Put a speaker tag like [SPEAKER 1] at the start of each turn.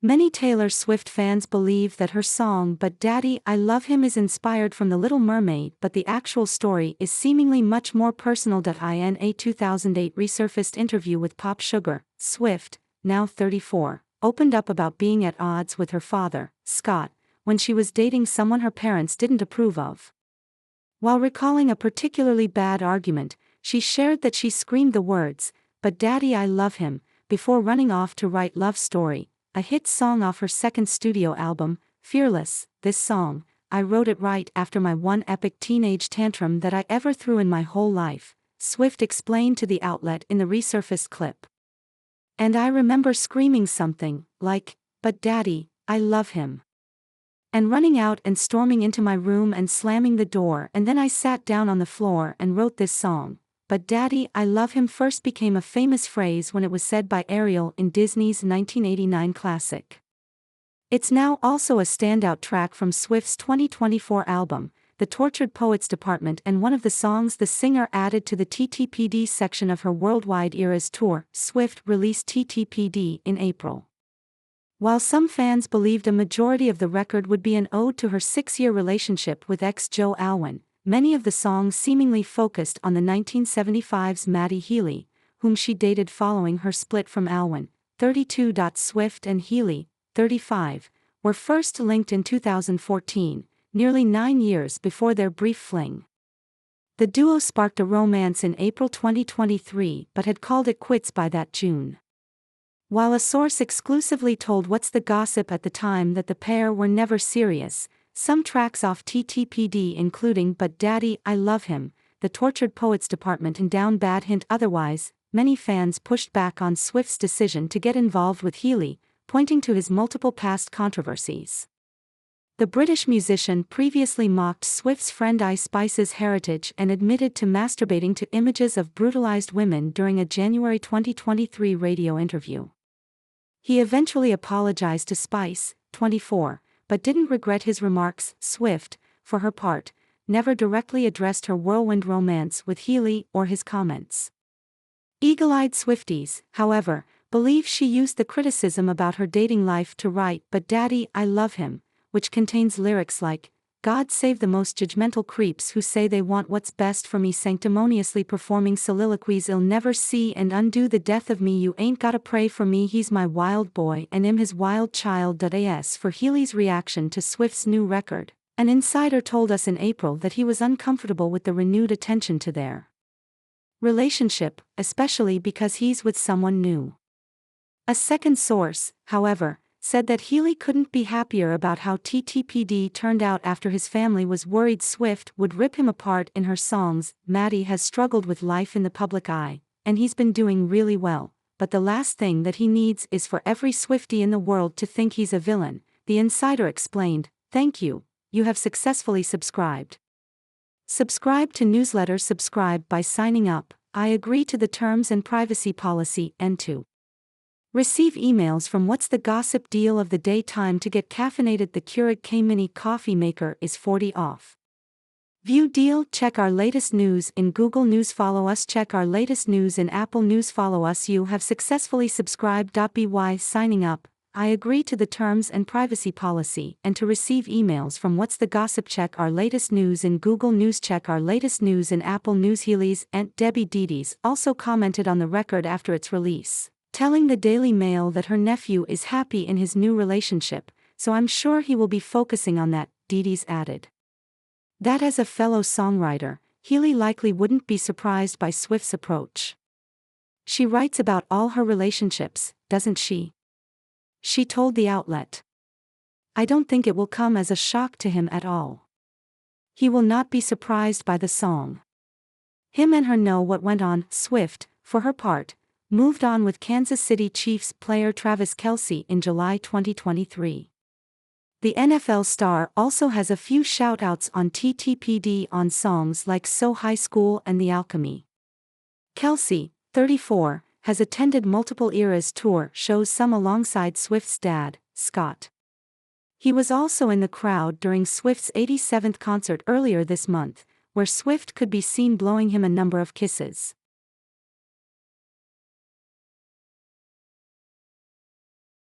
[SPEAKER 1] Many Taylor Swift fans believe that her song But Daddy, I Love Him is inspired from The Little Mermaid, but the actual story is seemingly much more personal. In a 2008 resurfaced interview with Pop Sugar, Swift, now 34, opened up about being at odds with her father, Scott, when she was dating someone her parents didn't approve of. While recalling a particularly bad argument, she shared that she screamed the words, "But Daddy, I Love Him," before running off to write Love Story, a hit song off her second studio album, Fearless. "This song, I wrote it right after my one epic teenage tantrum that I ever threw in my whole life," Swift explained to the outlet in the resurfaced clip. "And I remember screaming something like, 'But Daddy, I love him,' and running out and storming into my room and slamming the door, and then I sat down on the floor and wrote this song." "But Daddy, I Love Him" first became a famous phrase when it was said by Ariel in Disney's 1989 classic. It's now also a standout track from Swift's 2024 album, The Tortured Poets Department, and one of the songs the singer added to the TTPD section of her Worldwide Eras tour. Swift released TTPD in April. While some fans believed a majority of the record would be an ode to her 6-year relationship with ex Joe Alwyn, many of the songs seemingly focused on the 1975's Maddie Healy, whom she dated following her split from Alwyn. 32. Swift and Healy, 35, were first linked in 2014, nearly 9 years before their brief fling. The duo sparked a romance in April 2023 but had called it quits by that June. While a source exclusively told What's the Gossip at the time that the pair were never serious, some tracks off TTPD including But Daddy, I Love Him, The Tortured Poets Department and Down Bad hint otherwise. Many fans pushed back on Swift's decision to get involved with Healy, pointing to his multiple past controversies. The British musician previously mocked Swift's friend Ice Spice's heritage and admitted to masturbating to images of brutalized women during a January 2023 radio interview. He eventually apologized to Spice, 24, but didn't regret his remarks. Swift, for her part, never directly addressed her whirlwind romance with Healy or his comments. Eagle-eyed Swifties, however, believe she used the criticism about her dating life to write But Daddy, I Love Him, which contains lyrics like, "God save the most judgmental creeps who say they want what's best for me, sanctimoniously performing soliloquies 'll never see and undo the death of me. You ain't gotta pray for me, he's my wild boy and I'm his wild child.'" As for Healy's reaction to Swift's new record, an insider told us in April that he was uncomfortable with the renewed attention to their relationship, especially because he's with someone new. A second source, however, said that Healy couldn't be happier about how TTPD turned out after his family was worried Swift would rip him apart in her songs. "Maddie has struggled with life in the public eye, and he's been doing really well, but the last thing that he needs is for every Swiftie in the world to think he's a villain," the insider explained. "Thank you, you have successfully subscribed. Subscribe to newsletter. Subscribe by signing up. I agree to the terms and privacy policy and to receive emails from What's the Gossip deal of the day. Time to get caffeinated. The Keurig K-Mini coffee maker is 40 off. View deal. Check our latest news in Google News. Follow us. Check our latest news in Apple News. Follow us. You have successfully subscribed. By signing up, I agree to the terms and privacy policy and to receive emails from What's the Gossip. Check our latest news in Google News. Check our latest news in Apple News. Healy's Aunt Debbie Dedes also commented on the record after its release, telling the Daily Mail that her nephew is happy in his new relationship, "so I'm sure he will be focusing on that." Dedes added that as a fellow songwriter, Healy likely wouldn't be surprised by Swift's approach. "She writes about all her relationships, doesn't she?" she told the outlet. "I don't think it will come as a shock to him at all. He will not be surprised by the song. Him and her know what went on." Swift, for her part, moved on with Kansas City Chiefs player Travis Kelce in July 2023. The NFL star also has a few shout-outs on TTPD on songs like So High School and The Alchemy. Kelce, 34, has attended multiple Eras tour shows, some alongside Swift's dad, Scott. He was also in the crowd during Swift's 87th concert earlier this month, where Swift could be seen blowing him a number of kisses.